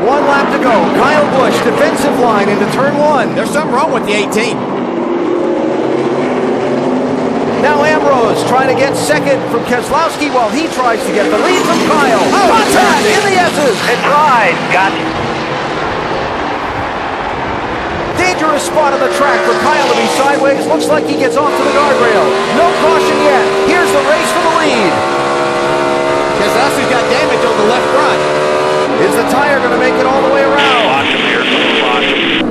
1 lap to go. Kyle Busch, defensive line into turn 1. There's something wrong with the 18. Now Ambrose trying to get second from Keselowski while he tries to get the lead from Kyle. Contact in the S's. It's right. Gotcha. Dangerous spot on the track for Kyle to be sideways. Looks like he gets off to the guardrail. No caution yet. Here's the race for the lead. Keselowski's got damage on the left front. Is the tire going to make it all the way around? Watch him here. Watch him.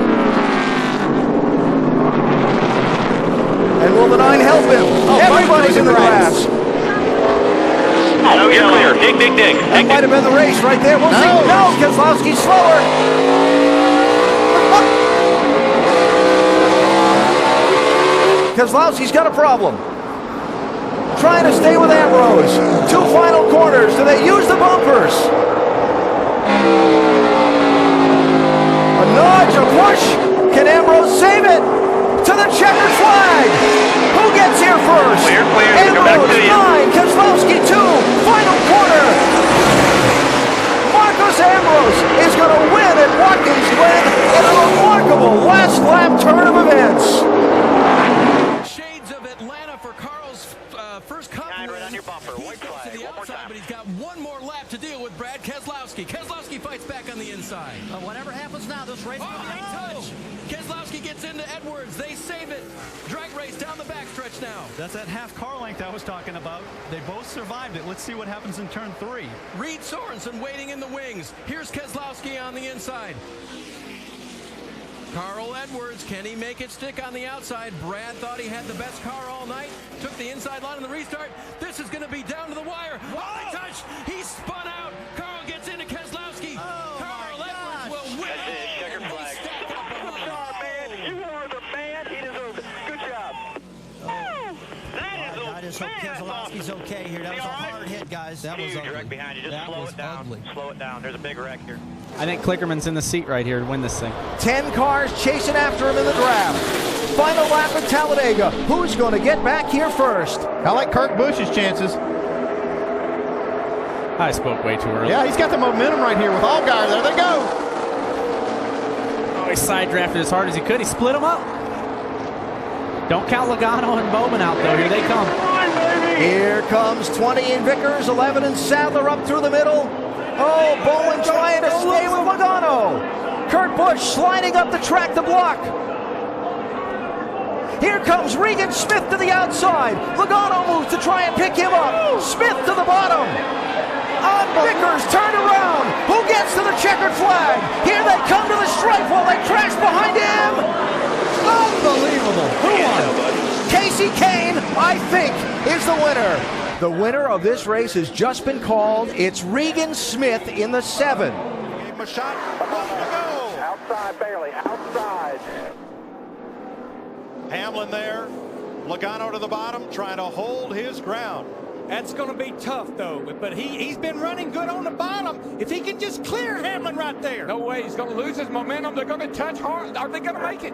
And will the 9 help him? Everybody's in the grass. Oh, you're clear. Dig, dig, dig. That might have been the race right there. We'll see. No, Keselowski's slower. Keselowski's got a problem. Trying to stay with Ambrose. 2 final corners. Do they use the bumpers? A nudge, a push. Can Ambrose save it? To the checkered flag. Who gets here first? Clear, clear. Ambrose, 9. Keselowski, 2. Final corner. Marcus Ambrose is going to win at Watkins Glen in a remarkable last lap turn of events. Shades of Atlanta for Carl's first cup win. Right on your bumper. White flag. To the outside, but he's got one more lap to deal with Brad Keselowski. Keselowski fights back on the inside. Whatever happens now, this race will be High touch. Keselowski gets into Edwards. They save it. Drag race down the backstretch now. That's that half car length I was talking about. They both survived it. Let's see what happens in turn 3. Reed Sorensen waiting in the wings. Here's Keselowski on the inside. Carl Edwards, can he make it stick on the outside? Brad thought he had the best car all night. Took the inside line in the restart. This is going to be down to the wire. High touch. He spun out. Carl gets into Keselowski. Carl Edwards will win. That's it. Checkered flag. Man, you are the man. He deserves it. Good job. I just hope Keselowski's okay here. That was a hard hit, guys. That was huge ugly. wreck behind you. Just slow it down. Ugly. Slow it down. There's a big wreck here. I think Klickerman's in the seat right here to win this thing. 10 cars chasing after him in the draft. Final lap at Talladega. Who's going to get back here first? I like Kurt Busch's chances. I spoke way too early. Yeah, he's got the momentum right here with Allgaier. There they go. Oh, he side drafted as hard as he could. He split them up. Don't count Logano and Bowman out, though. Here they come. Here comes 20 in Vickers, 11 in Sadler up through the middle. Oh, Bowman trying to stay with Logano. Kurt Busch sliding up the track to block. Here comes Regan Smith to the outside. Logano moves to try and pick him up. Smith to the bottom. On Vickers, turned around. Who gets to the checkered flag? Here they come to the stripe while they crash behind him. Unbelievable. Who won? Casey Kane, I think, is the winner. The winner of this race has just been called. It's Regan Smith in the 7. Gave him a shot. Go. Outside, barely. Outside. Hamlin there. Logano to the bottom, trying to hold his ground. That's going to be tough, though. But he's been running good on the bottom. If he can just clear Hamlin right there. No way. He's going to lose his momentum. They're going to touch hard. Are they going to make it?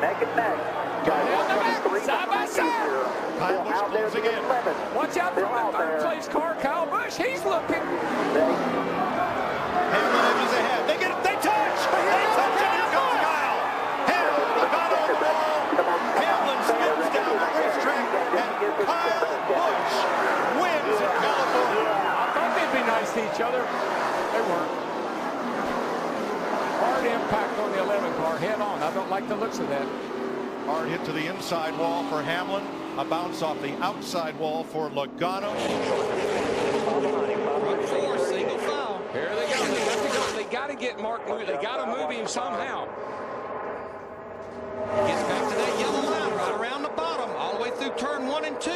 Neck and neck. Down the back, side by side. Kyle Busch closing in. Watch out for the third-place car, Kyle Busch. He's looking. Hamlin edges ahead. They touch. They touch, and here comes Kyle. Hamlin, Logano on the ball. Hamlin spins down the racetrack, and Kyle Busch wins in California. I thought they'd be nice to each other. They weren't. Hard impact on the 11 car, head on. I don't like the looks of that. Hard hit to the inside wall for Hamlin. A bounce off the outside wall for Logano. Single foul. Here they go. They got to get Mark moving. They got to move him somehow. Gets back to that yellow line right around the bottom, all the way through turn 1 and 2.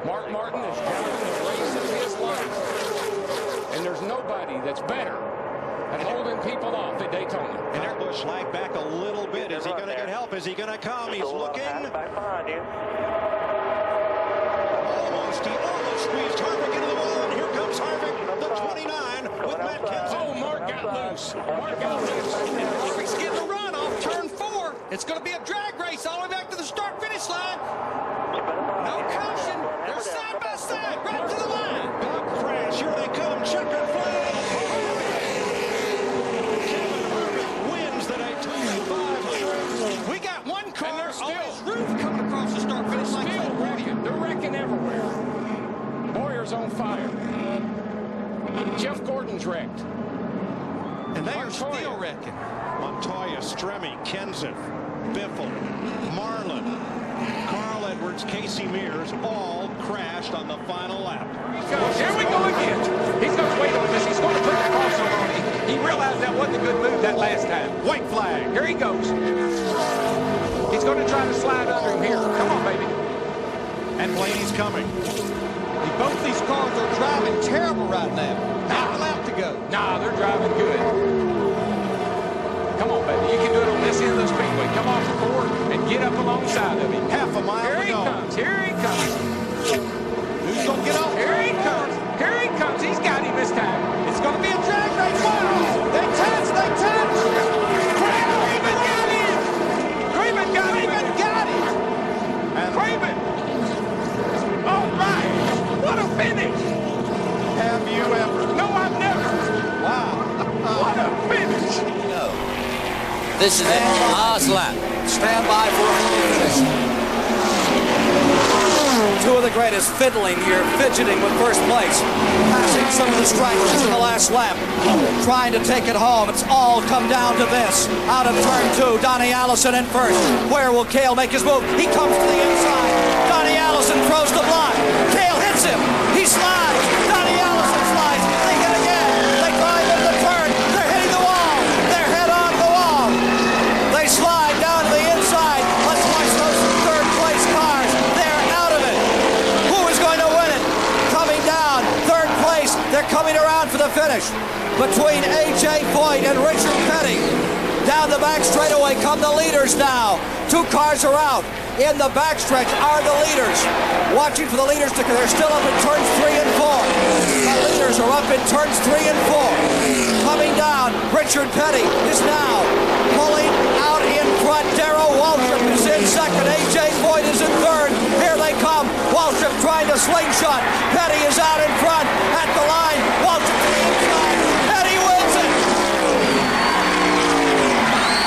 Mark Martin is driving the race of his life. And there's nobody that's better at holding people off at Daytona. And there Busch lagged back a little bit. Is he going to get help? Is he going to come? He's looking. Almost squeezed Harvick into the wall, and here comes Harvick, the 29, with Matt Kenseth. Oh, Mark got loose. Mark got loose. Harvick's getting a run off turn 4. It's going to be a drag race all the way back to the start-finish line. No caution. They're side by side, right to the line. Big crash. Here they come. Checkered flag. Jeff Gordon's wrecked. And they are Montoya. still wrecking. Montoya, Stremme, Kenseth, Biffle, Marlin, Carl Edwards, Casey Mears all crashed on the final lap. Here we go again. He's going to wait on this. He's going to put the crossover on him. He realized that wasn't a good move that last time. White flag. Here he goes. He's going to try to slide under him here. Come on, baby. And Blaney's coming. Both these cars are driving terrible right now. Half a lap to go. Nah, they're driving good. Come on, baby. You can do it on this end of the speedway. Come off the board and get up alongside of him. Half a mile Here to he go. comes. Here he comes. Who's going to get off? Here he comes. Here he comes. He's got him this time. It's going to be a drag race. Wow! They touch. They touch. Craven got him. Craven got him. Craven got him. And Craven. All right. What a finish. have you ever? No, I've never. Wow. What a finish. This is it. Last lap. Stand by for a finish. Two of the greatest fiddling here, fidgeting with first place. Passing some of the strikers in the last lap. Trying to take it home. It's all come down to this. Out of turn 2, Donnie Allison in first. Where will Cale make his move? He comes to the inside. Donnie Allison throws the block. Cale hits him. He slides. Donnie Allison slides. They hit again. They climb in the turn. They're hitting the wall. They're head on the wall. They slide down to the inside. Let's watch those third place cars. They're out of it. Who is going to win it? Coming down, third place. They're coming around for the finish. Between A.J. Foyt and Richard Petty. Down the back straightaway come the leaders now. 2 cars are out. In the backstretch are the leaders. Watching for the leaders to, they're still up in turns 3 and 4. The leaders are up in turns 3 and 4. Coming down, Richard Petty is now pulling out in front. Darrell Waltrip is in second. A.J. Foyt is in third. Here they come. Waltrip trying to slingshot. Petty is out in front at the line. Waltrip to the inside. Petty wins it.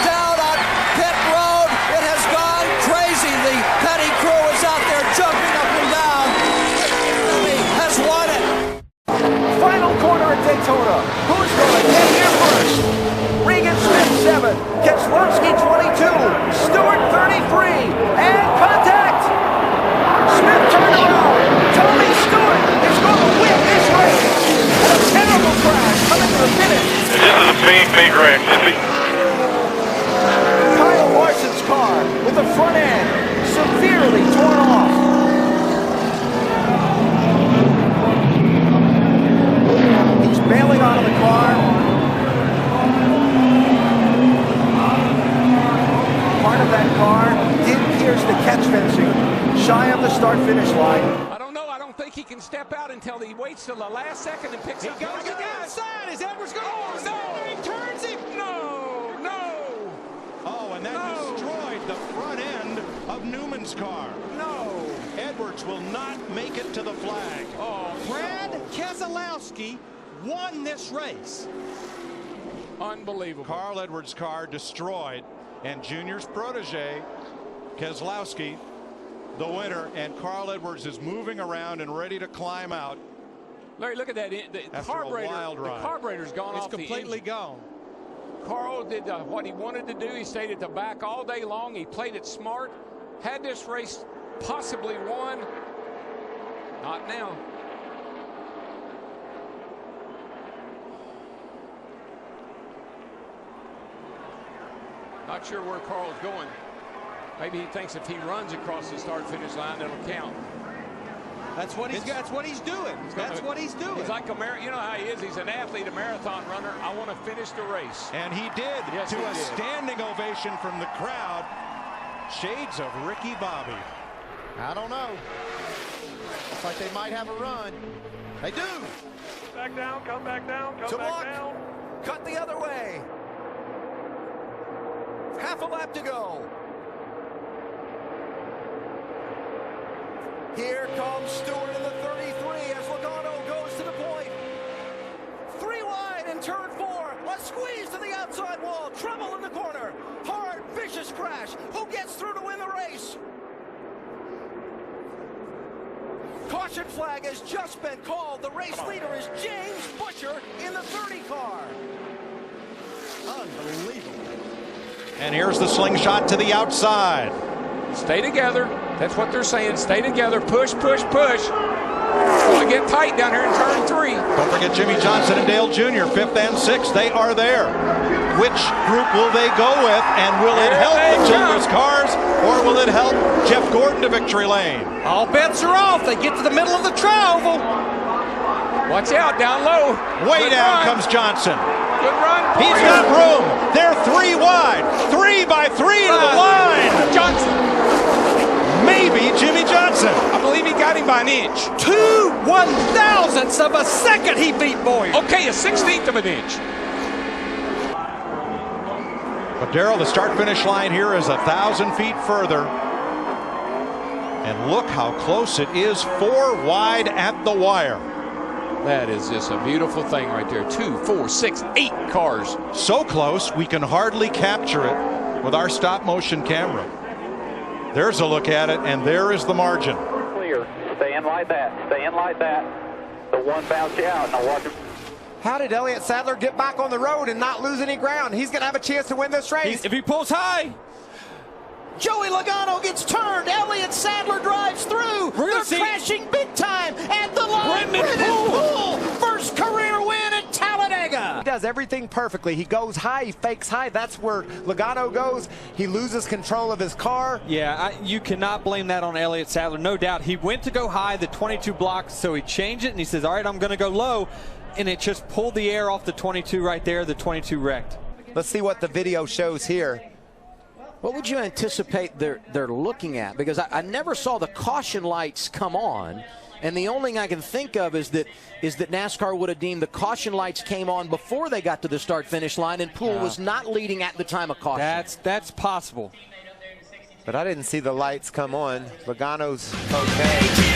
Down on pit road, it has gone crazy. The Petty crew is out there jumping up and down. Petty has won it. Final corner at Daytona. Who's going to get here first? Regan Smith 7, Keselowski 22, Stewart 33, and contact. Smith turned around. Tommy Stewart is going to win this race. A terrible crash coming to the finish. This is a big wreck. Kyle Larson's car with the front end severely torn off. He's bailing out of the car. Part of that car did pierce the catch fencing, shy of the start-finish line. I don't know. I don't think he can step out until he waits till the last second and picks up. He goes to the outside. Is Edwards going? Oh, no. He turns him. No. Oh, and that destroyed the front end of Newman's car. No. Edwards will not make it to the flag. Oh, Brad Keselowski won this race. unbelievable. Carl Edwards' car destroyed, and Junior's protege, Keselowski, the winner, and Carl Edwards is moving around and ready to climb out. Larry, look at that. The carburetor's gone off. It's completely gone. Carl did what he wanted to do. He stayed at the back all day long. He played it smart. Had this race possibly won. Not now. Not sure where Carl's going. Maybe he thinks if he runs across the start-finish line, it'll count. That's what he's doing. That's what he's doing. He's like a you know how he is. He's an athlete, a marathon runner. I want to finish the race. And he did, yes, to he a did. standing ovation from the crowd. Shades of Ricky Bobby. I don't know. Looks like they might have a run. They do. Back down, come back down, come back down. Cut the other way. Half a lap to go. Here comes Stewart in the 33 as Logano goes to the point. 3 wide in turn 4. A squeeze to the outside wall. Trouble in the corner. Hard, vicious crash. Who gets through to win the race? Caution flag has just been called. The race leader is James Busher And here's the slingshot to the outside. Stay together. That's what they're saying. Stay together. Push, push, push. It's going to get tight down here in turn 3. Don't forget Jimmy Johnson and Dale Jr., 5th and 6th. They are there. Which group will they go with? And will it help the Childress cars, or will it help Jeff Gordon to victory lane? All bets are off. They get to the middle of the tri-oval. Watch out, down low. Way down comes Johnson. Good run. He's got room. They're 3 wide. 3 by 3 to the line. Johnson. Maybe Jimmy Johnson. I believe he got him by an inch. 2/1000ths of a second he beat Boyer. Okay, a 16th of an inch. But Darrell, the start-finish line here is 1,000 feet further. And look how close it is. 4 wide at the wire. That is just a beautiful thing right there. 2, 4, 6, 8 cars. So close, we can hardly capture it with our stop-motion camera. There's a look at it, and there is the margin. Clear. Stay in like that. Stay in like that. The one bounce you out. Now watch him. How did Elliott Sadler get back on the road and not lose any ground? He's going to have a chance to win this race. If he pulls high. Joey Logano gets turned. Elliott Sadler drives through. They're crashing big time at the line. Brendan Poole, first career win at Talladega. He does everything perfectly. He goes high, he fakes high. That's where Logano goes. He loses control of his car. Yeah, you cannot blame that on Elliott Sadler. No doubt. He went to go high, the 22 blocks, so he changed it, and he says, all right, I'm going to go low. And it just pulled the air off the 22 right there. The 22 wrecked. Let's see what the video shows here. What would you anticipate they're looking at? Because I never saw the caution lights come on, and the only thing I can think of is that NASCAR would have deemed the caution lights came on before they got to the start-finish line, and Poole was not leading at the time of caution. That's possible. But I didn't see the lights come on. Logano's okay.